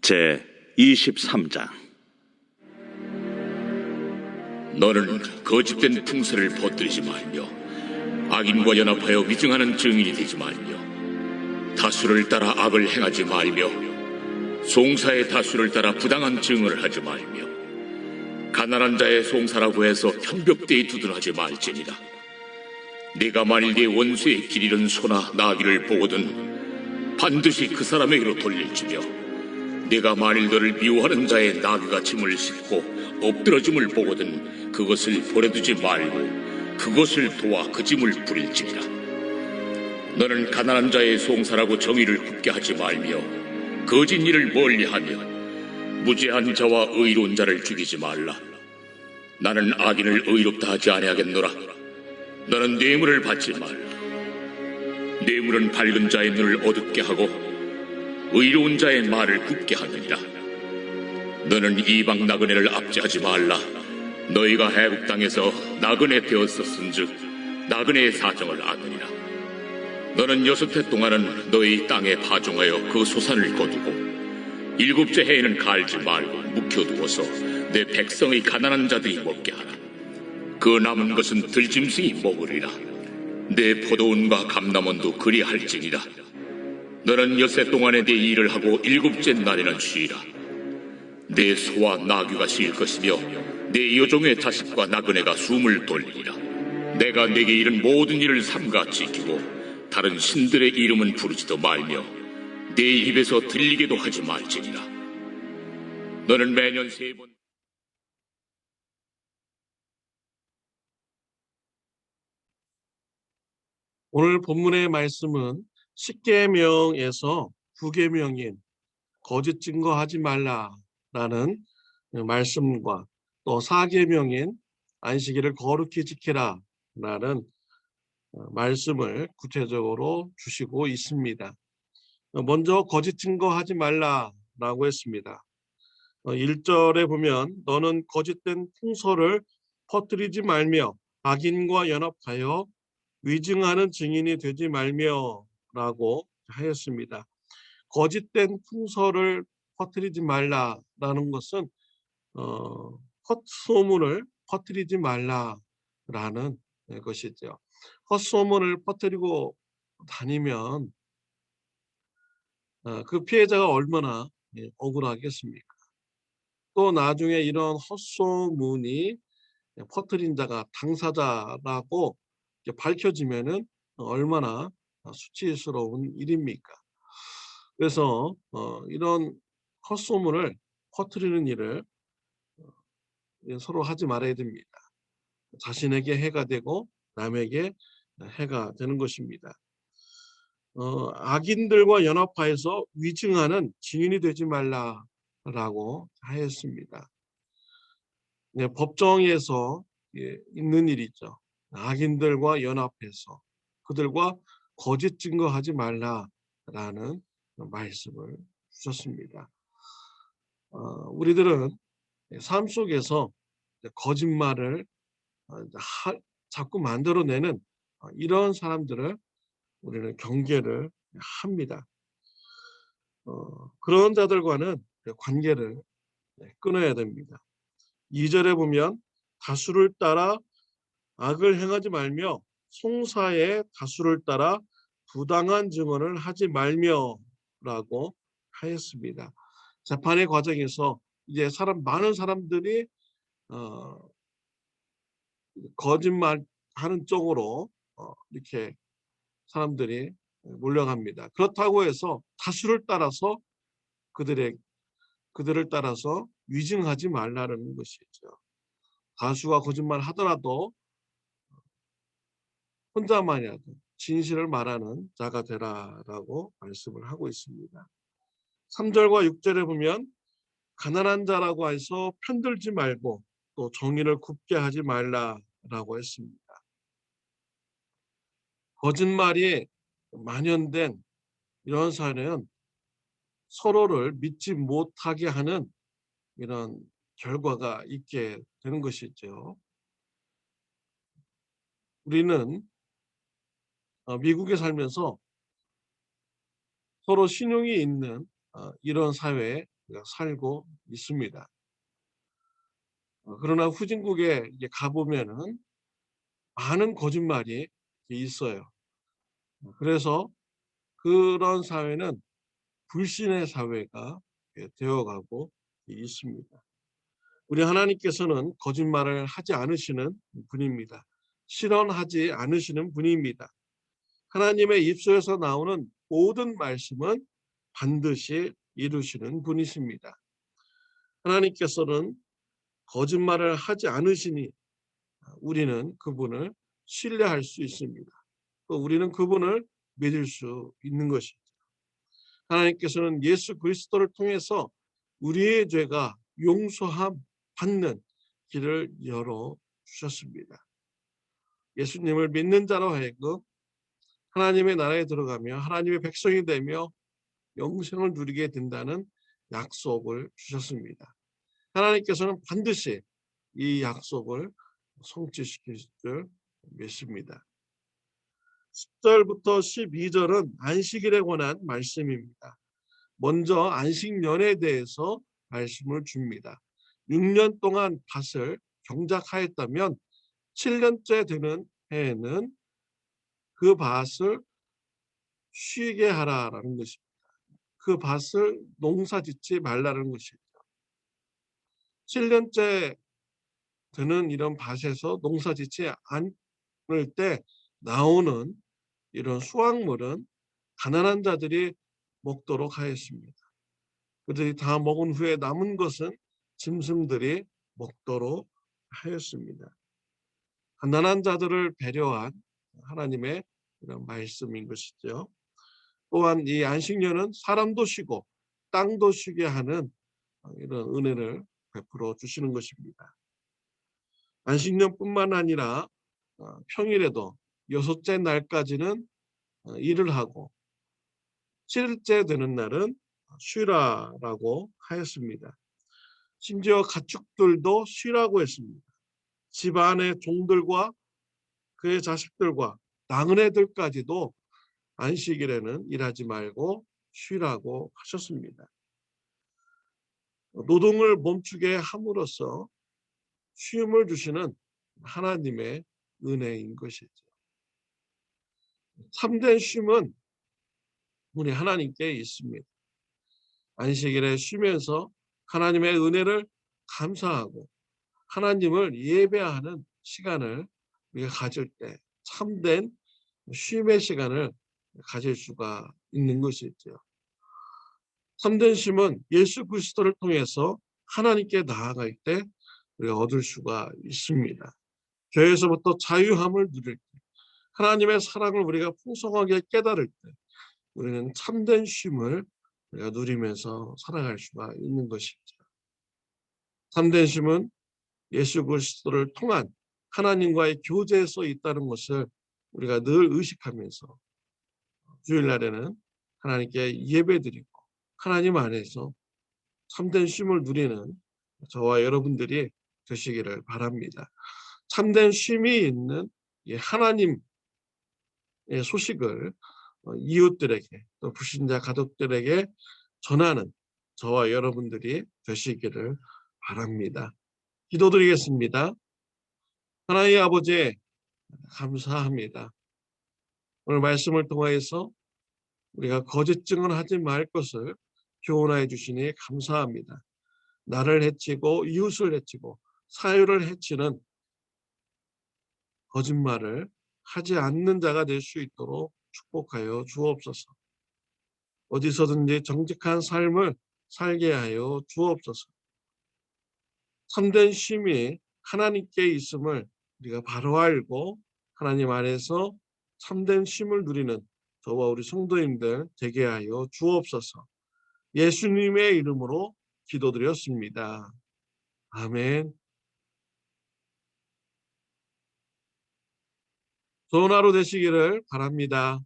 제 23장. 너는 거짓된 풍설을 퍼뜨리지 말며 악인과 연합하여 위증하는 증인이 되지 말며 다수를 따라 악을 행하지 말며 송사의 다수를 따라 부당한 증언을 하지 말며 가난한 자의 송사라고 해서 현벽대에 두둔하지 말지니라. 네가 만일 네 원수의 길 잃은 소나 나귀를 보거든 반드시 그 사람에게로 돌릴지며 네가 만일 너를 미워하는 자의 나귀가 짐을 싣고 엎드러짐을 보거든 그것을 버려두지 말고 그것을 도와 그 짐을 부릴지니라. 너는 가난한 자의 송사라고 정의를 굽게 하지 말며 거짓 일을 멀리하며 무죄한 자와 의로운 자를 죽이지 말라. 나는 악인을 의롭다 하지 아니하겠노라. 너는 뇌물을 받지 말라. 뇌물은 밝은 자의 눈을 어둡게 하고 의로운 자의 말을 굽게 하느니라. 너는 이방 나그네를 압제하지 말라. 너희가 애굽 땅에서 나그네 되었었은즉 나그네의 사정을 아느니라. 너는 6해 동안은 너희 땅에 파종하여 그 소산을 거두고 7째 해에는 갈지 말고 묵혀두어서 내 백성의 가난한 자들이 먹게 하라. 그 남은 것은 들짐승이 먹으리라. 내 포도원과 감람원도 그리할지니라. 너는 6해 동안에 내 일을 하고 7째 날에는 쉬라. 내 소와 나귀가 쉴 것이며 내 여종의 자식과 나그네가 숨을 돌리리라. 내가 내게 이른 모든 일을 삼가 지키고 다른 신들의 이름은 부르지도 말며 내 입에서 들리게도 하지 말지니라. 너는 매년 3번 오늘 본문의 말씀은 10계명에서 9계명인 거짓 증거하지 말라라는 말씀과 또 4계명인 안식일을 거룩히 지키라라는 말씀을 구체적으로 주시고 있습니다. 먼저 거짓 증거하지 말라라고 했습니다. 1절에 보면 너는 거짓된 풍설을 퍼뜨리지 말며 악인과 연합하여 위증하는 증인이 되지 말며 라고 하였습니다. 거짓된 풍설을 퍼뜨리지 말라라는 것은 헛소문을 퍼뜨리지 말라라는 것이죠. 헛소문을 퍼뜨리고 다니면 그 피해자가 얼마나 억울하겠습니까? 또 나중에 이런 헛소문이 퍼뜨린 자가 당사자라고 밝혀지면은 얼마나 수치스러운 일입니까? 그래서 이런 헛소문을 퍼뜨리는 일을 서로 하지 말아야 됩니다. 자신에게 해가 되고 남에게 해가 되는 것입니다. 악인들과 연합하여서 위증하는 증인이 되지 말라라고 하였습니다. 네, 법정에서 있는 일이죠. 악인들과 연합해서 그들과 거짓 증거하지 말라라는 말씀을 주셨습니다. 우리들은 삶 속에서 거짓말을 자꾸 만들어내는 이런 사람들을 우리는 경계를 합니다. 그런 자들과는 관계를 끊어야 됩니다. 2절에 보면 다수를 따라 악을 행하지 말며 송사의 다수를 따라 부당한 증언을 하지 말며라고 하였습니다. 재판의 과정에서 이제 많은 사람들이 거짓말하는 쪽으로 이렇게 사람들이 몰려갑니다. 그렇다고 해서 다수를 따라서 그들을 따라서 위증하지 말라는 것이죠. 다수가 거짓말 하더라도 혼자만이라도 진실을 말하는 자가 되라라고 말씀을 하고 있습니다. 3절과 6절에 보면 가난한 자라고 해서 편들지 말고 또 정의를 굽게 하지 말라라고 했습니다. 거짓말이 만연된 이런 사회는 서로를 믿지 못하게 하는 이런 결과가 있게 되는 것이죠. 우리는 미국에 살면서 서로 신용이 있는 이런 사회에 우리가 살고 있습니다. 그러나 후진국에 이제 가보면은 많은 거짓말이 있어요. 그래서 그런 사회는 불신의 사회가 되어가고 있습니다. 우리 하나님께서는 거짓말을 하지 않으시는 분입니다. 실언하지 않으시는 분입니다. 하나님의 입술에서 나오는 모든 말씀은 반드시 이루시는 분이십니다. 하나님께서는 거짓말을 하지 않으시니 우리는 그분을 신뢰할 수 있습니다. 또 우리는 그분을 믿을 수 있는 것이죠. 하나님께서는 예수 그리스도를 통해서 우리의 죄가 용서함 받는 길을 열어 주셨습니다. 예수님을 믿는 자로 하여금 하나님의 나라에 들어가며 하나님의 백성이 되며 영생을 누리게 된다는 약속을 주셨습니다. 하나님께서는 반드시 이 약속을 성취시킬 줄 믿습니다. 10절부터 12절은 안식일에 관한 말씀입니다. 먼저 안식년에 대해서 말씀을 줍니다. 6년 동안 밭을 경작하였다면 7년째 되는 해에는 그 밭을 쉬게 하라라는 것입니다. 그 밭을 농사짓지 말라는 것이죠. 7년째 되는 이런 밭에서 농사짓지 않을 때 나오는 이런 수확물은 가난한 자들이 먹도록 하였습니다. 그들이 다 먹은 후에 남은 것은 짐승들이 먹도록 하였습니다. 가난한 자들을 배려한 하나님의 이런 말씀인 것이죠. 또한 이 안식년은 사람도 쉬고 땅도 쉬게 하는 이런 은혜를 베풀어 주시는 것입니다. 안식년뿐만 아니라 평일에도 6째 날까지는 일을 하고 7일째 되는 날은 쉬라라고 하였습니다. 심지어 가축들도 쉬라고 했습니다. 집안의 종들과 그의 자식들과 나그네들까지도 안식일에는 일하지 말고 쉬라고 하셨습니다. 노동을 멈추게 함으로써 쉼을 주시는 하나님의 은혜인 것이죠. 참된 쉼은 우리 하나님께 있습니다. 안식일에 쉬면서 하나님의 은혜를 감사하고 하나님을 예배하는 시간을 우리가 가질 때 참된 쉼의 시간을 가질 수가 있는 것이죠. 참된 쉼은 예수 그리스도를 통해서 하나님께 나아갈 때 우리가 얻을 수가 있습니다. 죄에서부터 자유함을 누릴 때, 하나님의 사랑을 우리가 풍성하게 깨달을 때 우리는 참된 쉼을 우리가 누리면서 살아갈 수가 있는 것이죠. 참된 쉼은 예수 그리스도를 통한 하나님과의 교제에서 있다는 것을 우리가 늘 의식하면서 주일날에는 하나님께 예배드리고 하나님 안에서 참된 쉼을 누리는 저와 여러분들이 되시기를 바랍니다. 참된 쉼이 있는 하나님의 소식을 이웃들에게 또 불신자 가족들에게 전하는 저와 여러분들이 되시기를 바랍니다. 기도드리겠습니다. 하나님 아버지 감사합니다. 오늘 말씀을 통하여서 우리가 거짓 증언하지 말 것을 교훈하여 주시니 감사합니다. 나를 해치고 이웃을 해치고 사유를 해치는 거짓말을 하지 않는 자가 될 수 있도록 축복하여 주옵소서. 어디서든지 정직한 삶을 살게 하여 주옵소서. 참된 쉼이 하나님께 있음을 우리가 바로 알고 하나님 안에서 참된 쉼을 누리는 저와 우리 성도님들 되게 하여 주옵소서. 예수님의 이름으로 기도드렸습니다. 아멘. 좋은 하루 되시기를 바랍니다.